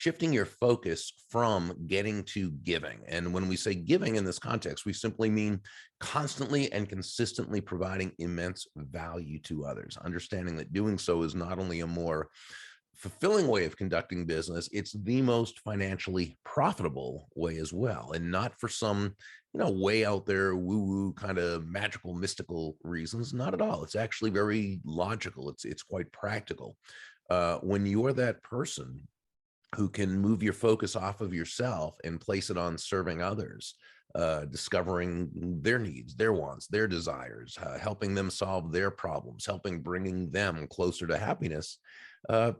shifting your focus from getting to giving. And when we say giving in this context, we simply mean constantly and consistently providing immense value to others, understanding that doing so is not only a more fulfilling way of conducting business, it's the most financially profitable way as well. And not for some, way out there, woo-woo kind of magical, mystical reasons. Not at all. It's actually very logical. It's quite practical. When you're that person who can move your focus off of yourself and place it on serving others, discovering their needs, their wants, their desires, helping them solve their problems, bringing them closer to happiness.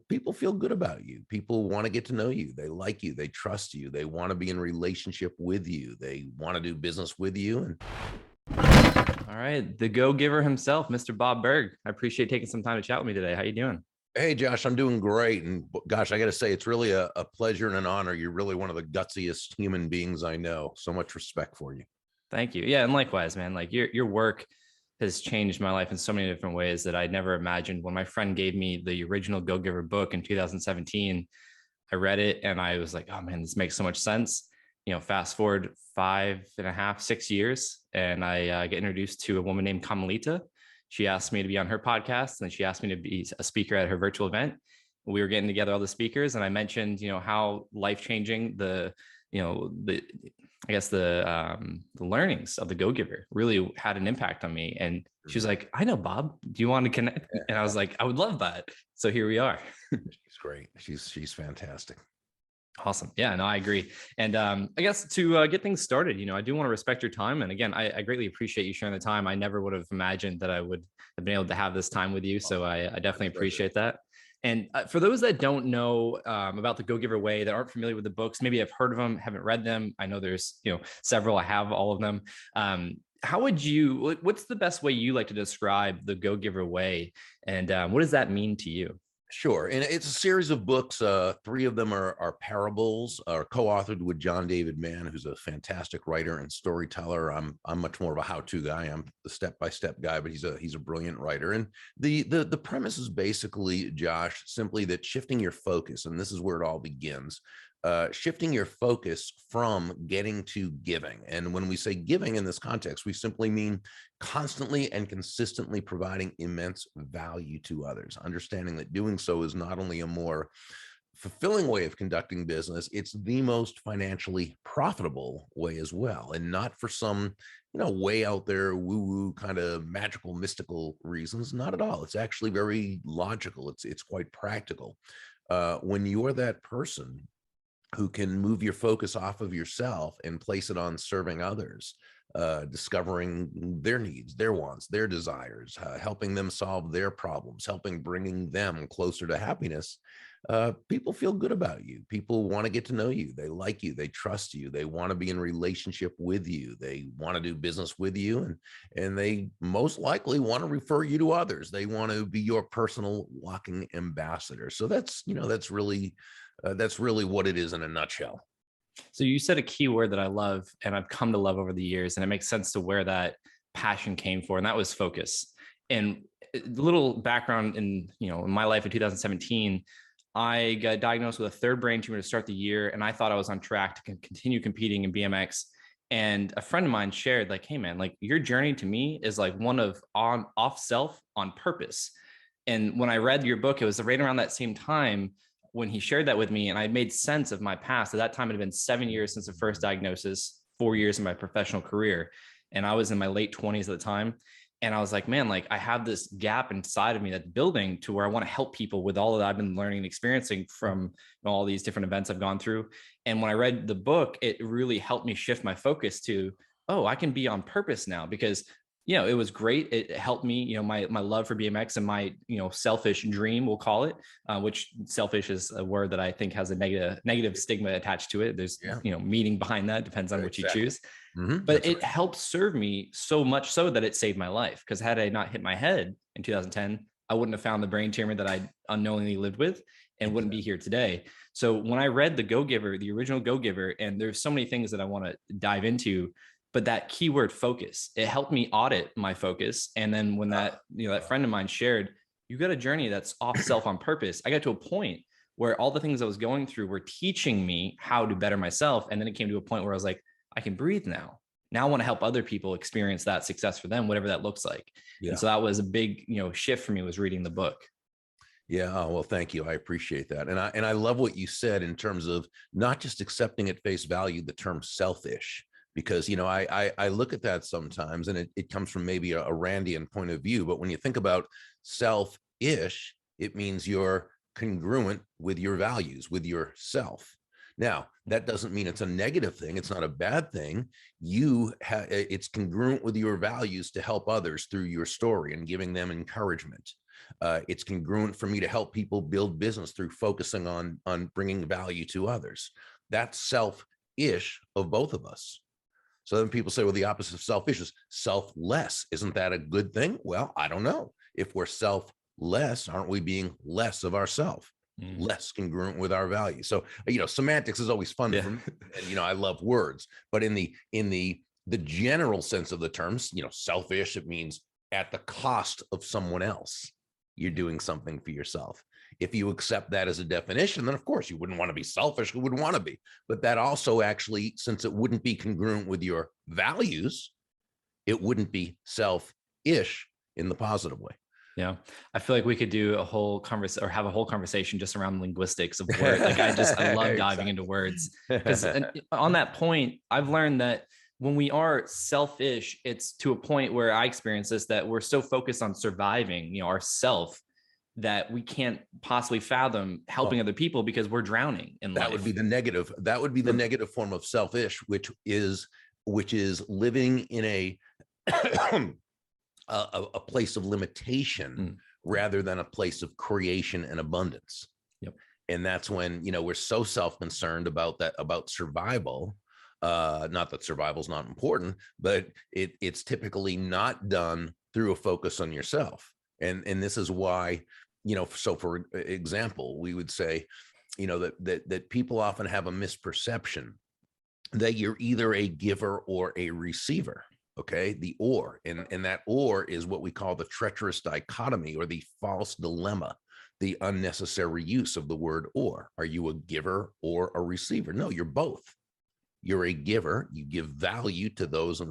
People feel good about you. People want to get to know you. They like you. They trust you. They want to be in relationship with you. They want to do business with you. And all right, the go-giver himself, Mr. Bob Burg. I appreciate taking some time to chat with me today. How you doing? hey, Josh, I'm doing great. And gosh, I got to say, it's really a pleasure and an honor. You're really one of the gutsiest human beings I know. So much respect for you. Thank you. Yeah, and likewise, man. Like your work has changed my life in so many different ways that I never imagined. When my friend gave me the original Go Giver book in 2017, I read it and I was like, oh man, this makes so much sense. Fast forward 5.5, 6 years, and I get introduced to a woman named Kamalita. She asked me to be on her podcast, and she asked me to be a speaker at her virtual event. We were getting together all the speakers, and I mentioned, how life-changing the learnings of the Go-Giver really had an impact on me. And she was like, I know, Bob, do you want to connect? And I was like, I would love that. So here we are. She's great. She's fantastic. Awesome. Yeah, no, I agree. And I guess to get things started, I do want to respect your time. And again, I greatly appreciate you sharing the time. I never would have imagined that I would have been able to have this time with you. So I definitely appreciate that. And for those that don't know about the Go Giver Way, that aren't familiar with the books, maybe I've heard of them, haven't read them. I know there's, several. I have all of them. What's the best way you like to describe the Go Giver Way? And what does that mean to you? Sure. And it's a series of books. Three of them are parables, are co-authored with John David Mann, who's a fantastic writer and storyteller. I'm much more of a how-to guy. I'm the step-by-step guy, but he's a brilliant writer. And the premise is basically, Josh, simply that shifting your focus, and this is where it all begins, shifting your focus from getting to giving. And when we say giving in this context, we simply mean constantly and consistently providing immense value to others, understanding that doing so is not only a more fulfilling way of conducting business, it's the most financially profitable way as well. And not for some, way out there, woo-woo kind of magical, mystical reasons. Not at all. It's actually very logical. It's quite practical. When you're that person who can move your focus off of yourself and place it on serving others, discovering their needs, their wants, their desires, helping them solve their problems, bringing them closer to happiness, people feel good about you. People want to get to know you. They like you. They trust you. They want to be in relationship with you. They want to do business with you. And they most likely want to refer you to others. They want to be your personal walking ambassador. So that's really what it is in a nutshell. So you said a key word that I love and I've come to love over the years, and it makes sense to where that passion came for, and that was focus. And a little background in my life in 2017, I got diagnosed with a third brain tumor to start the year, and I thought I was on track to continue competing in BMX. And a friend of mine shared, like, hey man, like your journey to me is like one of off self on purpose. And when I read your book, it was right around that same time when he shared that with me, and I made sense of my past. At that time, it had been 7 years since the first diagnosis, 4 years in my professional career. And I was in my late 20s at the time. And I was like, man, like I have this gap inside of me that's building to where I want to help people with all that I've been learning and experiencing from all these different events I've gone through. And when I read the book, it really helped me shift my focus to, oh, I can be on purpose now, because it was great. It helped me, my love for BMX and my, selfish dream, we'll call it, which selfish is a word that I think has a negative stigma attached to it. There's, meaning behind that, depends on what you choose. Mm-hmm. But it helped serve me so much so that it saved my life. Because had I not hit my head in 2010, I wouldn't have found the brain tumor that I unknowingly lived with and wouldn't be here today. So when I read the Go Giver, the original Go Giver, and there's so many things that I want to dive into, but that keyword focus, it helped me audit my focus. And then when that friend of mine shared, you got a journey that's off self on purpose, I got to a point where all the things I was going through were teaching me how to better myself. And then it came to a point where I was like, I can breathe now. Now I want to help other people experience that success for them, whatever that looks like. Yeah. And so that was a big, shift for me, was reading the book. Yeah. Oh, well, thank you. I appreciate that. And I love what you said in terms of not just accepting at face value the term selfish, because, I look at that sometimes, and it comes from maybe a Randian point of view. But when you think about selfish, it means you're congruent with your values, with yourself. Now, that doesn't mean it's a negative thing. It's not a bad thing. It's congruent with your values to help others through your story and giving them encouragement. It's congruent for me to help people build business through focusing on bringing value to others. That's selfish of both of us. So then people say, well, the opposite of selfish is selfless. Isn't that a good thing? Well, I don't know. If we're selfless, aren't we being less of ourselves? Less congruent with our values? So, semantics is always fun for me, and I love words. But in the general sense of the terms, selfish, it means at the cost of someone else, you're doing something for yourself. If you accept that as a definition, then of course you wouldn't want to be selfish. Who wouldn't want to be? But that also actually, since it wouldn't be congruent with your values, it wouldn't be selfish in the positive way. Yeah. I feel like we could do a whole have a whole conversation just around linguistics of words. Like I love diving into words, because on that point, I've learned that when we are selfish, it's to a point where I experience this, that we're so focused on surviving, ourself, that we can't possibly fathom helping other people because we're drowning in life. That would be the negative. That would be the negative form of selfish, which is living in a place of limitation rather than a place of creation and abundance. Yep. And that's when, we're so self-concerned about survival. Not that survival is not important, but it's typically not done through a focus on yourself. And this is why, so for example, we would say, that people often have a misperception that you're either a giver or a receiver. Okay, the or, and that or is what we call the treacherous dichotomy, or the false dilemma, the unnecessary use of the word or. Are you a giver or a receiver? No, you're both. You're a giver. You give value to those,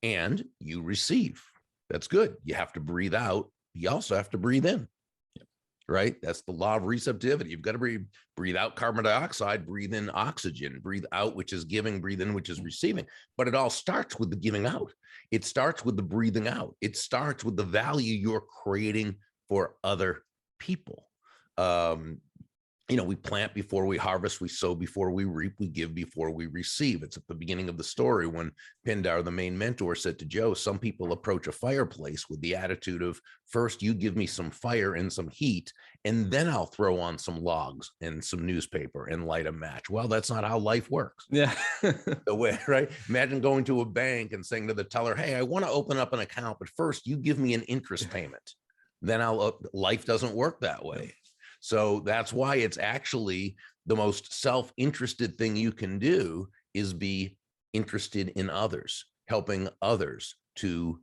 and you receive. That's good. You have to breathe out. You also have to breathe in. Right? That's the law of receptivity. You've got to breathe out carbon dioxide, breathe in oxygen, breathe out, which is giving, breathe in, which is receiving. But it all starts with the giving out. It starts with the breathing out. It starts with the value you're creating for other people. We plant before we harvest, we sow before we reap, we give before we receive. It's at the beginning of the story when Pindar, the main mentor, said to Joe, some people approach a fireplace with the attitude of, first you give me some fire and some heat, and then I'll throw on some logs and some newspaper and light a match. Well, that's not how life works. Yeah. The way, right? Imagine going to a bank and saying to the teller, hey, I want to open up an account, but first you give me an interest payment. Then life doesn't work that way. So that's why it's actually the most self-interested thing you can do is be interested in others, helping others to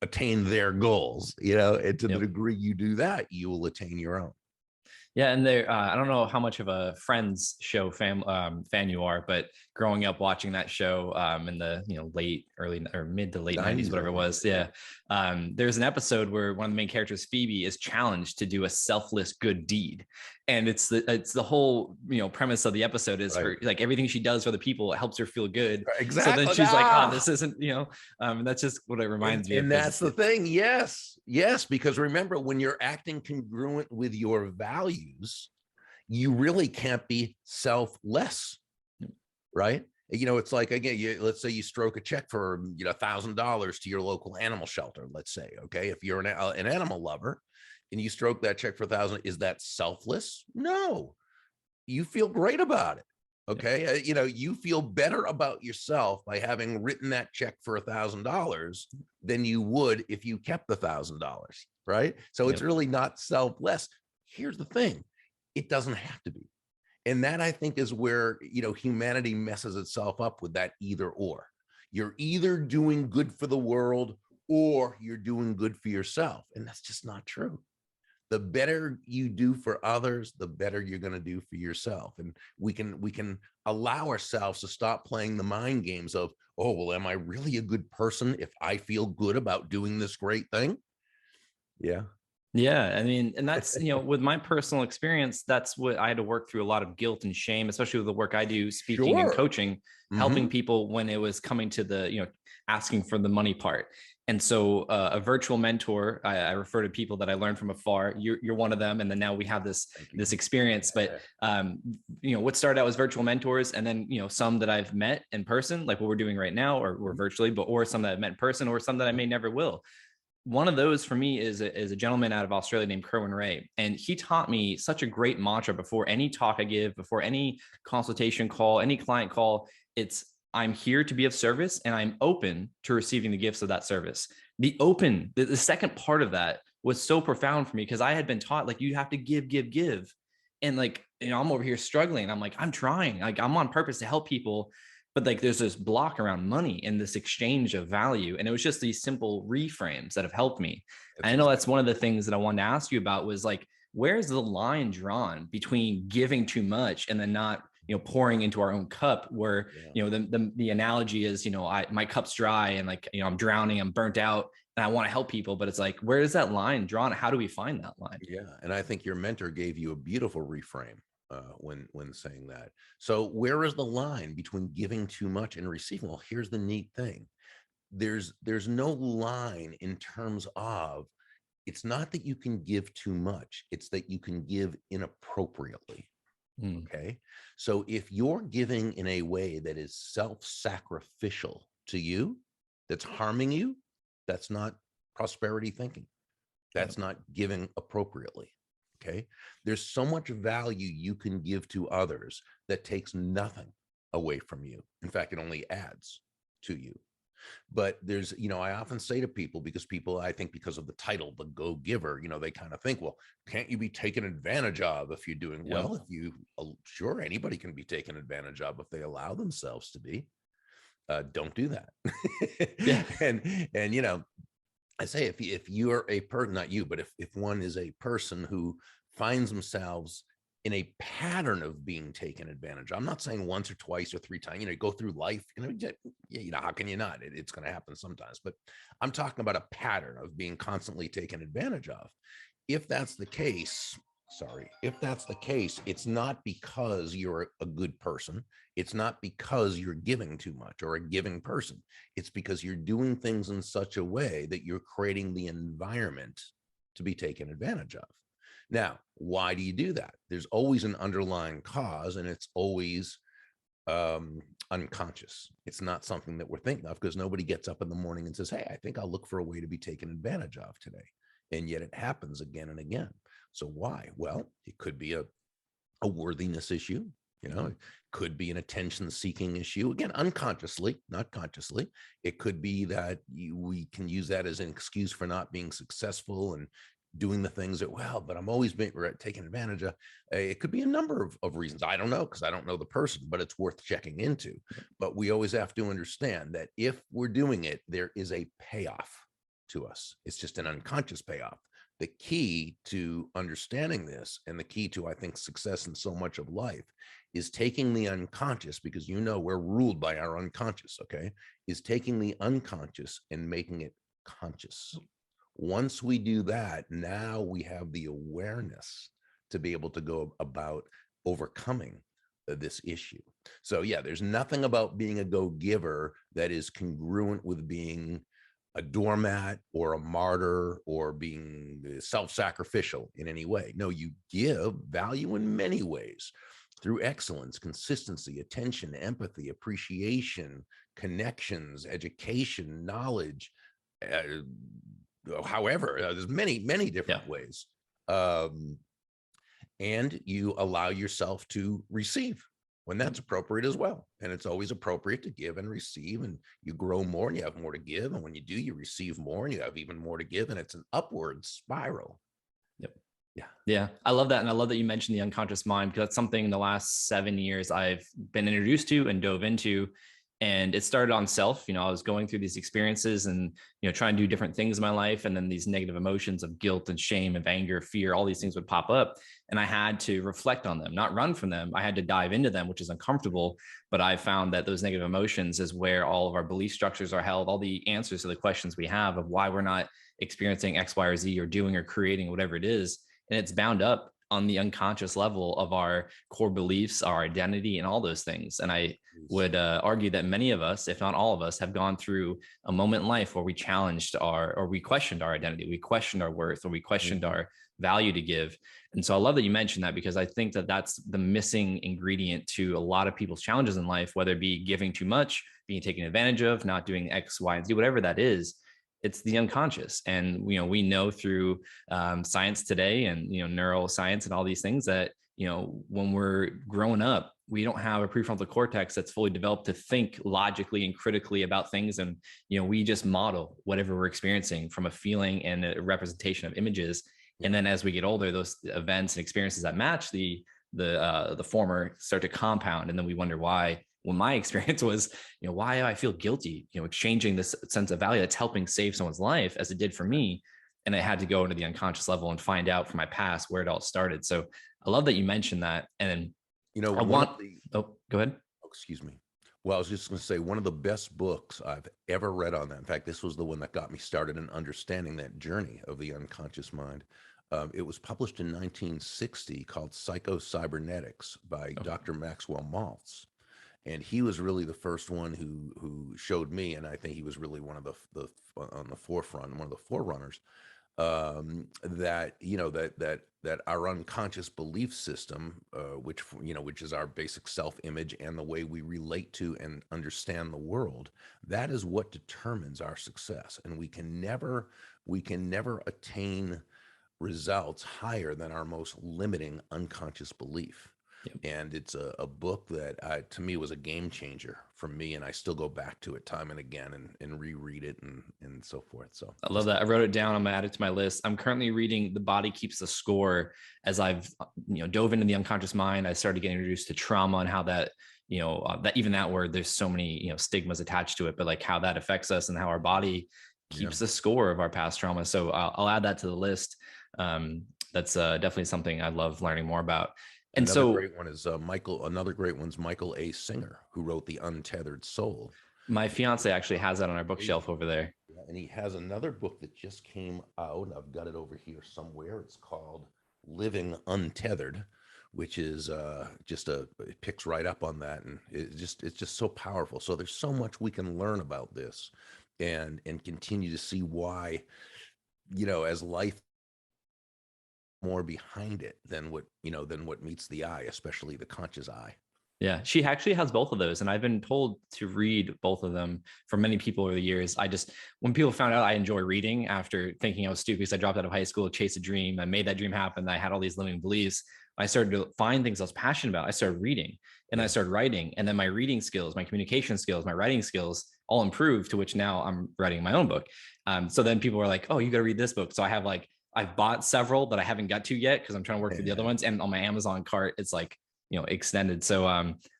attain their goals, and to the degree you do that, you will attain your own. Yeah, and I don't know how much of a Friends show fan you are, but growing up watching that show in the late, early, or mid to late 90s, whatever it was, there's an episode where one of the main characters, Phoebe, is challenged to do a selfless good deed, and it's the whole premise of the episode is her, like, everything she does for the people, it helps her feel good. Exactly. So then she's like, oh, this isn't that's just what it reminds me of. And that's the thing. Yes, because remember, when you're acting congruent with your values, you really can't be selfless, right? It's like, again, let's say you stroke a check for $1,000 to your local animal shelter. Let's say, okay, if you're an animal lover and you stroke that check for $1,000, is that selfless? No, you feel great about it. Okay, you feel better about yourself by having written that check for $1,000 than you would if you kept the $1,000, right? So it's really not selfless. Here's the thing. It doesn't have to be. And that, I think, is where, humanity messes itself up with that either or. You're either doing good for the world or you're doing good for yourself. And that's just not true. The better you do for others, the better you're going to do for yourself. And we can allow ourselves to stop playing the mind games of, oh, well, am I really a good person if I feel good about doing this great thing? Yeah. Yeah, I mean, and that's, with my personal experience, that's what I had to work through, a lot of guilt and shame, especially with the work I do, speaking and Sure. coaching, helping people when it was coming to the, asking for the money part. And so a virtual mentor, I refer to people that I learned from afar. You're one of them. And then now we have this experience. But what started out as virtual mentors, and then some that I've met in person, like what we're doing right now, or virtually, or some that I've met in person, or some that I may never will. One of those for me is a gentleman out of Australia named Kerwin Ray. And he taught me such a great mantra before any talk I give, before any consultation call, any client call. It's, I'm here to be of service, and I'm open to receiving the gifts of that service. The second part of that was so profound for me, because I had been taught, like, you have to give. And like, I'm over here struggling. I'm like, I'm trying, like, I'm on purpose to help people. But like, there's this block around money and this exchange of value. And it was just these simple reframes that have helped me. And I know that's one of the things that I wanted to ask you about, was like, where's the line drawn between giving too much and then not, pouring into our own cup, where, the analogy is, my cup's dry, and like, I'm drowning, I'm burnt out, and I want to help people. But it's like, where is that line drawn? How do we find that line? Yeah. And I think your mentor gave you a beautiful reframe when saying that. So where is the line between giving too much and receiving? Well, here's the neat thing. There's no line in terms of, it's not that you can give too much, it's that you can give inappropriately. Okay. So if you're giving in a way that is self-sacrificial to you, that's harming you, that's not prosperity thinking. That's not giving appropriately. Okay. There's so much value you can give to others that takes nothing away from you. In fact, it only adds to you. But there's, I often say to people, because people, I think because of the title, the go giver, they kind of think, well, can't you be taken advantage of if you're doing well? If you, sure, anybody can be taken advantage of if they allow themselves to be. Don't do that. Yeah. And I say, if you're a person, not you, but if one is a person who finds themselves in a pattern of being taken advantage of, I'm not saying once or twice or three times, you go through life, how can you not? It's going to happen sometimes, but I'm talking about a pattern of being constantly taken advantage of. If that's the case, it's not because you're a good person. It's not because you're giving too much or a giving person. It's because you're doing things in such a way that you're creating the environment to be taken advantage of. Now, why do you do that? There's always an underlying cause, and it's always unconscious. It's not something that we're thinking of, because nobody gets up in the morning and says, hey, I think I'll look for a way to be taken advantage of today. And yet it happens again and again. So why? Well, it could be a worthiness issue. It could be an attention-seeking issue. Again, unconsciously, not consciously. It could be that we can use that as an excuse for not being successful and doing the things that, well, but I'm always being taken advantage of. It could be a number of reasons. I don't know, because I don't know the person, but it's worth checking into. But we always have to understand that if we're doing it, there is a payoff to us. It's just an unconscious payoff. The key to understanding this, and the key to, I think, success in so much of life, is taking the unconscious, because we're ruled by our unconscious, okay, is taking the unconscious and making it conscious. Once we do that, now we have the awareness to be able to go about overcoming this issue. So yeah, there's nothing about being a go-giver that is congruent with being a doormat or a martyr or being self-sacrificial in any way. No, you give value in many ways, through excellence, consistency, attention, empathy, appreciation, connections, education, knowledge, however, there's many different ways. And you allow yourself to receive when that's appropriate as well. And it's always appropriate to give and receive, and you grow more and you have more to give. And when you do, you receive more and you have even more to give. And it's an upward spiral. Yep. Yeah. I love that. And I love that you mentioned the unconscious mind, because that's something in the last 7 years I've been introduced to and dove into. And it started on self. I was going through these experiences and, trying to do different things in my life. And then these negative emotions of guilt and shame and anger, fear, all these things would pop up. And I had to reflect on them, not run from them. I had to dive into them, which is uncomfortable. But I found that those negative emotions is where all of our belief structures are held, all the answers to the questions we have of why we're not experiencing X, Y, or Z, or doing or creating whatever it is. And it's bound up on the unconscious level of our core beliefs, our identity, and all those things. And I would argue that many of us, if not all of us, have gone through a moment in life where we challenged or we questioned our identity, we questioned our worth, or we questioned our value to give. And so I love that you mentioned that, because I think that that's the missing ingredient to a lot of people's challenges in life, whether it be giving too much, being taken advantage of, not doing X, Y, and Z, whatever that is. It's the unconscious. And, we know through science today and, neuroscience and all these things that, when we're growing up, we don't have a prefrontal cortex that's fully developed to think logically and critically about things. And, we just model whatever we're experiencing from a feeling and a representation of images. And then as we get older, those events and experiences that match the former start to compound. And then we wonder why. Well, my experience was, why do I feel guilty, exchanging this sense of value that's helping save someone's life as it did for me. And I had to go into the unconscious level and find out from my past where it all started. So I love that you mentioned that. And I want, go ahead. Excuse me. Well, I was just going to say, one of the best books I've ever read on that. In fact, this was the one that got me started in understanding that journey of the unconscious mind. It was published in 1960 called Psycho-Cybernetics by Dr. Maxwell Maltz. And he was really the first one who showed me, and I think he was really one of the on the forefront, one of the forerunners, that that our unconscious belief system, which is our basic self-image and the way we relate to and understand the world, that is what determines our success. And we can never attain results higher than our most limiting unconscious belief. Yep. And it's a book that to me was a game changer for me, and I still go back to it time and again and reread it and so forth. So I love that. I wrote it down. I'm gonna add it to my list. I'm currently reading The Body Keeps the Score. As I've dove into the unconscious mind, I started getting introduced to trauma and how that that even that word, there's so many stigmas attached to it, but like how that affects us and how our body keeps the score of our past trauma. So I'll add that to the list. That's definitely something I love learning more about. And another great one is another great one's Michael A. Singer, who wrote The Untethered Soul. My fiance actually has that on our bookshelf over there. Yeah, and he has another book that just came out, and I've got it over here somewhere. It's called Living Untethered, which is it picks right up on that, and it's just so powerful. So there's so much we can learn about this and continue to see why, as life more behind it than what meets the eye, especially the conscious eye. Yeah, she actually has both of those, and I've been told to read both of them from many people over the years. When people found out I enjoy reading after thinking I was stupid because I dropped out of high school, chased a dream, I made that dream happen, I had all these limiting beliefs. I started to find things I was passionate about. I started reading, and I started writing, and then my reading skills, my communication skills, my writing skills all improved, to which now I'm writing my own book. So then people were like, "Oh, you got to read this book." So I've bought several that I haven't got to yet because I'm trying to work through the other ones. And on my Amazon cart, it's like, extended. So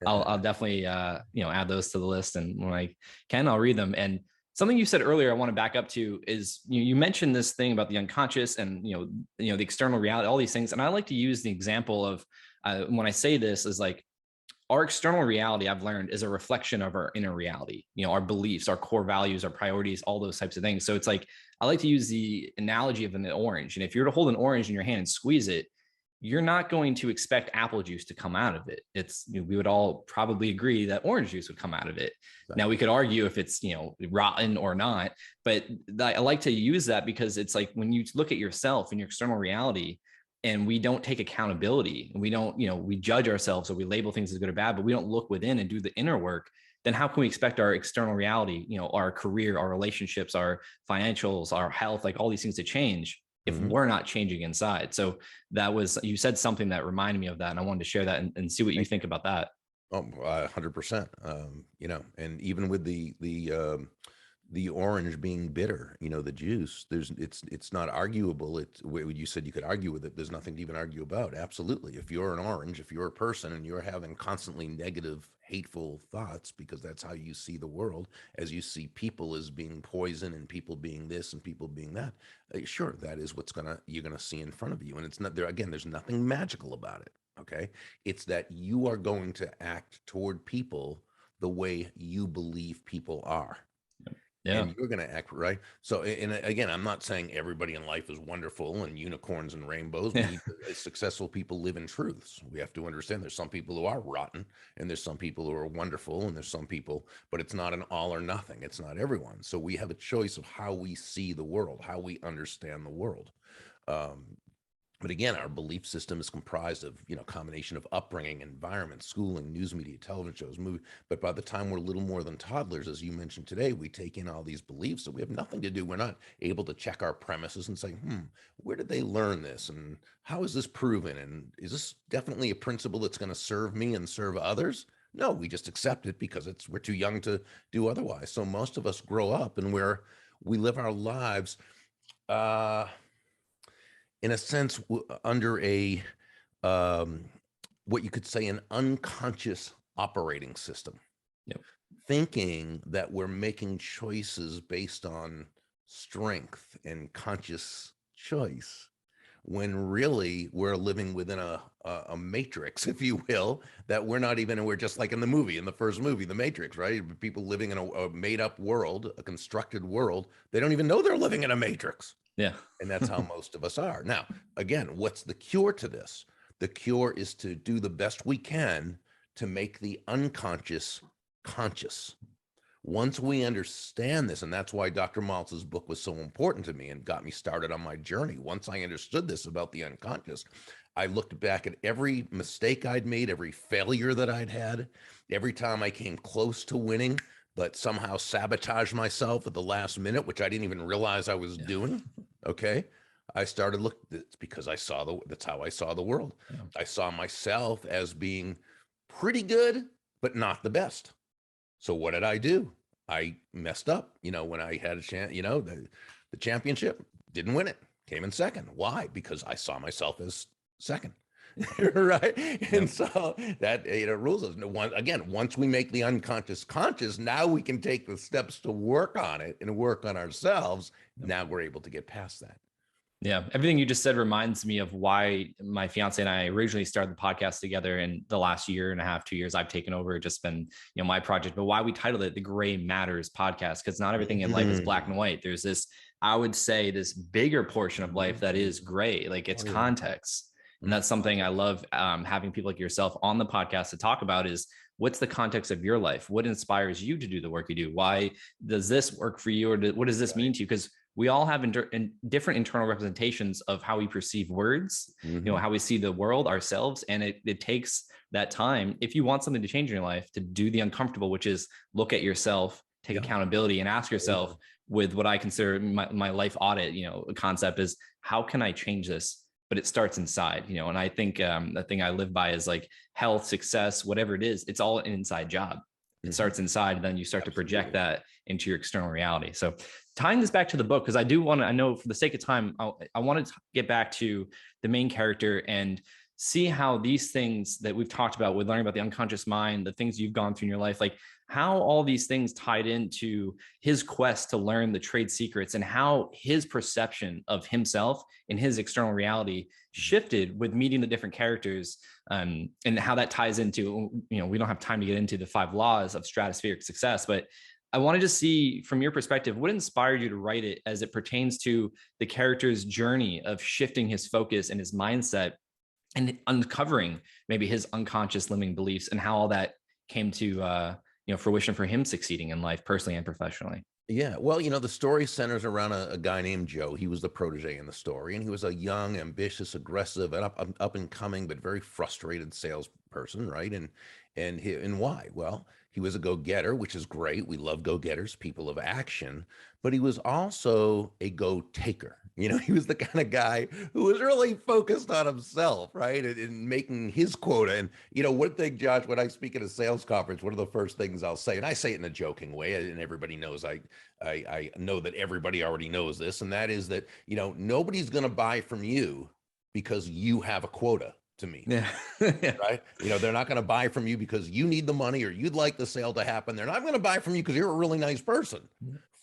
I'll definitely, add those to the list. And when I can, I'll read them. And something you said earlier, I want to back up to is you mentioned this thing about the unconscious and, the external reality, all these things. And I like to use the example of when I say this is like, our external reality, I've learned, is a reflection of our inner reality, our beliefs, our core values, our priorities, all those types of things. So it's like, I like to use the analogy of an orange. And if you were to hold an orange in your hand and squeeze it, you're not going to expect apple juice to come out of it. We would all probably agree that orange juice would come out of it. Right. Now we could argue if it's, rotten or not, but I like to use that because it's like when you look at yourself and your external reality, and we don't take accountability, and we don't, we judge ourselves, or we label things as good or bad, but we don't look within and do the inner work, then how can we expect our external reality, our career, our relationships, our financials, our health, like all these things to change if we're not changing inside? So you said something that reminded me of that, and I wanted to share that and see what you think about that. Oh, 100%. And even with the orange being bitter, the juice, it's not arguable. It's what you said, you could argue with it. There's nothing to even argue about. Absolutely. If you're an orange, if you're a person and you're having constantly negative, hateful thoughts, because that's how you see the world, as you see people as being poison and people being this and people being that, sure, that is you're gonna see in front of you. And it's not there. Again, there's nothing magical about it. Okay. It's that you are going to act toward people the way you believe people are. Yeah. And you're going to act right. So, and again, I'm not saying everybody in life is wonderful and unicorns and rainbows. We Yeah. need successful people live in truths. We have to understand there's some people who are rotten and there's some people who are wonderful and there's some people, but it's not an all or nothing. It's not everyone. So we have a choice of how we see the world, how we understand the world. But again, our belief system is comprised of, combination of upbringing, environment, schooling, news media, television shows, movie. But by the time we're little more than toddlers, as you mentioned today, we take in all these beliefs that we have nothing to do. We're not able to check our premises and say, where did they learn this? And how is this proven? And is this definitely a principle that's going to serve me and serve others? No, we just accept it because we're too young to do otherwise. So most of us grow up and we live our lives, in a sense, under a what you could say an unconscious operating system. Yep. Thinking that we're making choices based on strength and conscious choice, when really we're living within a matrix, if you will, that we're just like in the first movie, The Matrix, right? People living in a made up world, a constructed world. They don't even know they're living in a matrix. Yeah. And that's how most of us are. Now, again, what's the cure to this? The cure is to do the best we can to make the unconscious conscious. Once we understand this, and that's why Dr. Maltz's book was so important to me and got me started on my journey. Once I understood this about the unconscious, I looked back at every mistake I'd made, every failure that I'd had, every time I came close to winning, but somehow sabotaged myself at the last minute, which I didn't even realize I was doing. Okay. I started looking, it's because that's how I saw the world. Yeah. I saw myself as being pretty good, but not the best. So what did I do? I messed up, when I had a chance, the championship, didn't win it, came in second. Why? Because I saw myself as second. Right. And so that rules us. Once we make the unconscious conscious, now we can take the steps to work on it and work on ourselves. Now we're able to get past that. Yeah. Everything you just said reminds me of why my fiance and I originally started the podcast together. In the last year and a half, 2 years, I've taken over, just been, my project, but why we titled it the Gray Matters Podcast, because not everything in life is black and white. There's this, I would say, this bigger portion of life that is gray, like it's context. And that's something I love, having people like yourself on the podcast to talk about is what's the context of your life? What inspires you to do the work you do? Why does this work for you? Or what does this mean to you? Because we all have different internal representations of how we perceive words, how we see the world, ourselves. And it takes that time. If you want something to change in your life, to do the uncomfortable, which is look at yourself, take accountability, and ask yourself with what I consider my life audit, concept is, how can I change this? But it starts inside, and I think the thing I live by is like health, success, whatever it is, it's all an inside job. It starts inside, and then you start to project that into your external reality. So tying this back to the book, because I know for the sake of time, I want to get back to the main character and see how these things that we've talked about with learning about the unconscious mind, the things you've gone through in your life, like how all these things tied into his quest to learn the trade secrets and how his perception of himself and his external reality shifted with meeting the different characters, and how that ties into, we don't have time to get into the 5 laws of stratospheric success, but I wanted to see from your perspective, what inspired you to write it as it pertains to the character's journey of shifting his focus and his mindset and uncovering maybe his unconscious limiting beliefs and how all that came to fruition for him succeeding in life, personally and professionally. Yeah. Well, the story centers around a guy named Joe. He was the protege in the story, and he was a young, ambitious, aggressive, and up and coming, but very frustrated salesperson. Right. And why? Well, he was a go-getter, which is great. We love go-getters, people of action, but he was also a go-taker. He was the kind of guy who was really focused on himself, right? And making his quota. And, one thing, Josh, when I speak at a sales conference, one of the first things I'll say, and I say it in a joking way, and everybody knows I know that everybody already knows this, and that is that, nobody's going to buy from you because you have a quota to meet. Yeah. Right? They're not going to buy from you because you need the money or you'd like the sale to happen. They're not going to buy from you because you're a really nice person.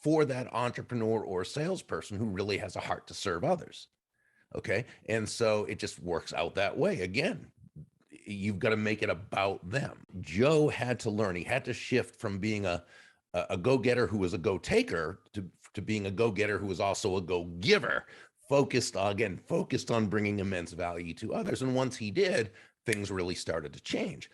For that entrepreneur or salesperson who really has a heart to serve others. Okay. And so it just works out that way. Again, you've got to make it about them. Joe had to learn, he had to shift from being a go-getter who was a go-taker to being a go-getter who was also a go-giver, focused on bringing immense value to others. And once he did, things really started to change.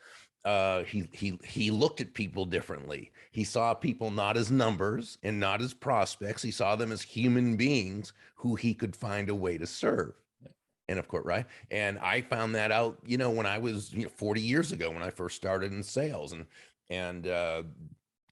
He looked at people differently. He saw people not as numbers and not as prospects. He saw them as human beings who he could find a way to serve. And of course, right. And I found that out, when I was 40 years ago, when I first started in sales, and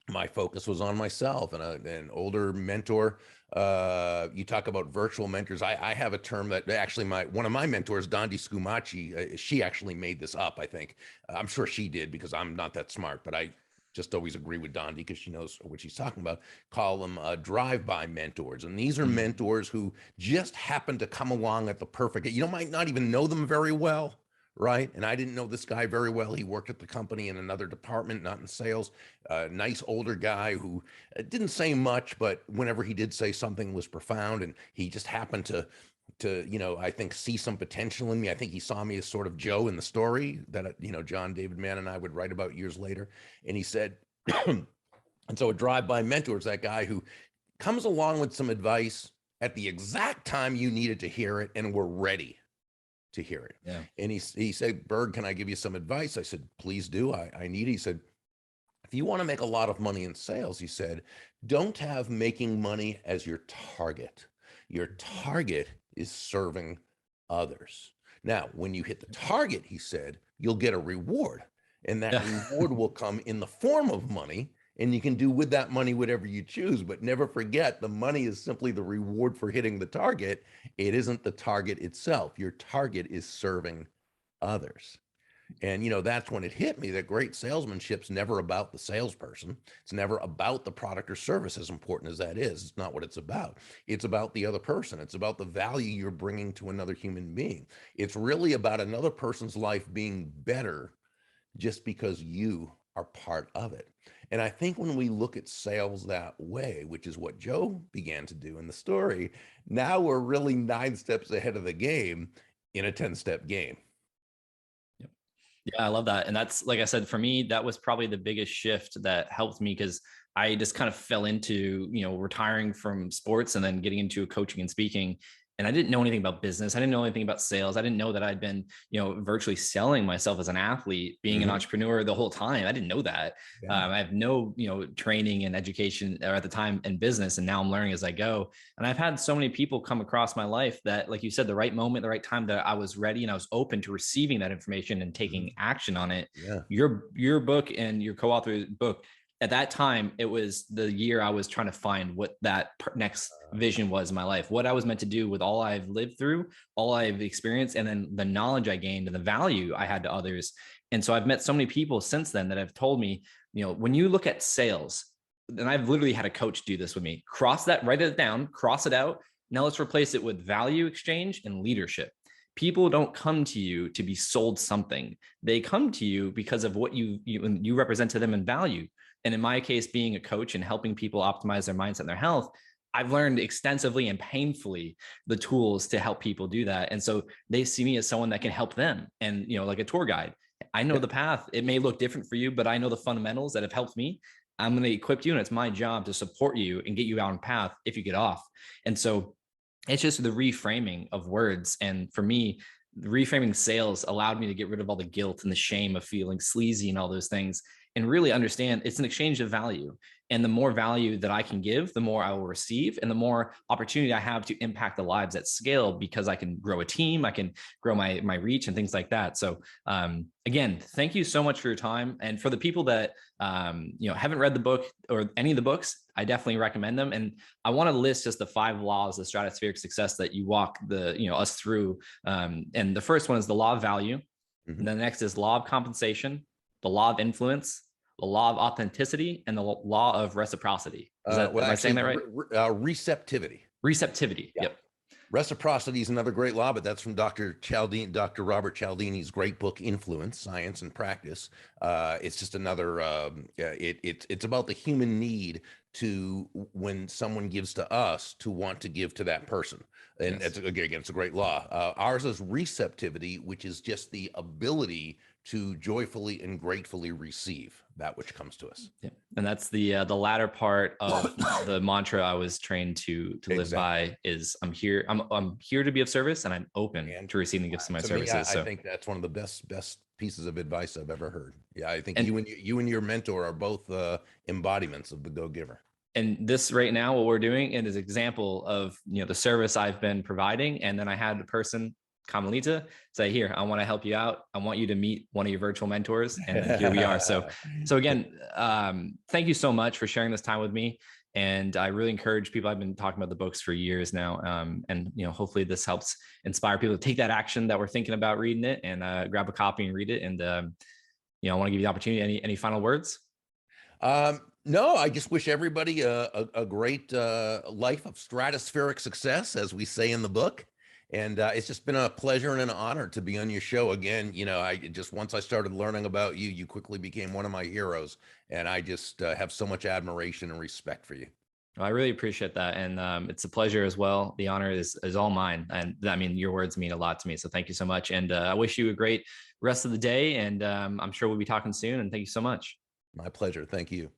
my focus was on myself and an older mentor. You talk about virtual mentors. I have a term that actually one of my mentors, Dondi Scumaci, she actually made this up, I think. I'm sure she did because I'm not that smart, but I just always agree with Dondi because she knows what she's talking about. Call them drive-by mentors. And these are mentors who just happen to come along at the perfect, might not even know them very well. Right. And I didn't know this guy very well. He worked at the company in another department, not in sales. Nice older guy who didn't say much, but whenever he did say something was profound. And he just happened to I think see some potential in me. I think he saw me as sort of Joe in the story that, John David Mann and I would write about years later. And he said, and so a drive-by mentor is that guy who comes along with some advice at the exact time you needed to hear it and we're ready to hear it. Yeah. And he said, Burg, can I give you some advice? I said, please do. I need it. He said, if you want to make a lot of money in sales, he said, don't have making money as your target. Your target is serving others. Now, when you hit the target, he said, you'll get a reward. And that reward will come in the form of money. And you can do with that money whatever you choose, but never forget the money is simply the reward for hitting the target. It isn't the target itself. Your target is serving others. And, that's when it hit me that great salesmanship's never about the salesperson. It's never about the product or service, as important as that is. It's not what it's about. It's about the other person. It's about the value you're bringing to another human being. It's really about another person's life being better just because you are part of it. And I think when we look at sales that way, which is what Joe began to do in the story, now we're really 9 steps ahead of the game in a 10-step game. Yep. Yeah, I love that. And that's, like I said, for me, that was probably the biggest shift that helped me because I just kind of fell into, retiring from sports and then getting into coaching and speaking. And I didn't know anything about business. I didn't know anything about sales. I didn't know that I'd been, virtually selling myself as an athlete, being an entrepreneur the whole time. I didn't know that. Yeah. I have no, training and education or at the time in business. And now I'm learning as I go. And I've had so many people come across my life that, like you said, the right moment, the right time that I was ready and I was open to receiving that information and taking action on it. Yeah. Your book and your co-authored book, at that time, it was the year I was trying to find what that next vision was in my life, what I was meant to do with all I've lived through, all I've experienced, and then the knowledge I gained and the value I had to others. And so I've met so many people since then that have told me, when you look at sales, and I've literally had a coach do this with me, cross that, write it down, cross it out. Now let's replace it with value exchange and leadership. People don't come to you to be sold something. They come to you because of what you represent to them in value. And in my case, being a coach and helping people optimize their mindset and their health, I've learned extensively and painfully the tools to help people do that. And so they see me as someone that can help them. And, like a tour guide, I know the path. It may look different for you, but I know the fundamentals that have helped me. I'm going to equip you, and it's my job to support you and get you out on path if you get off. And so it's just the reframing of words. And for me, reframing sales allowed me to get rid of all the guilt and the shame of feeling sleazy and all those things, and really understand it's an exchange of value. And the more value that I can give, the more I will receive, and the more opportunity I have to impact the lives at scale, because I can grow a team, I can grow my reach and things like that. So again, thank you so much for your time. And for the people that haven't read the book or any of the books, I definitely recommend them. And I want to list just the 5 laws of stratospheric success that you walk us through. And the first one is the law of value. Mm-hmm. And the next is law of compensation, the law of influence, the law of authenticity, and the law of reciprocity. Am I saying that right? Receptivity. Receptivity. Yeah. Yep. Reciprocity is another great law, but that's from Dr. Robert Cialdini's great book, Influence, Science and Practice. It's just another, it's about the human need to, when someone gives to us, to want to give to that person. And yes. It's a great law. Ours is receptivity, which is just the ability to joyfully and gratefully receive that which comes to us. Yeah. And that's the latter part of the mantra I was trained to live by is I'm here to be of service, and I'm open to receiving the gifts of my services. I think that's one of the best pieces of advice I've ever heard. Yeah. I think you and your mentor are both embodiments of the go-giver. And this right now, what we're doing, it is an example of, the service I've been providing. And then I had a person, Carmelita, say, here, I want to help you out. I want you to meet one of your virtual mentors. And here we are. So again, thank you so much for sharing this time with me. And I really encourage people. I've been talking about the books for years now. And hopefully this helps inspire people to take that action that we're thinking about reading it, and grab a copy and read it. And, I want to give you the opportunity. Any final words? No, I just wish everybody a great life of stratospheric success, as we say in the book. And it's just been a pleasure and an honor to be on your show again. Once I started learning about you, you quickly became one of my heroes. And I just have so much admiration and respect for you. Well, I really appreciate that. And it's a pleasure as well. The honor is all mine. And I mean, your words mean a lot to me. So thank you so much. And I wish you a great rest of the day. And I'm sure we'll be talking soon. And thank you so much. My pleasure. Thank you.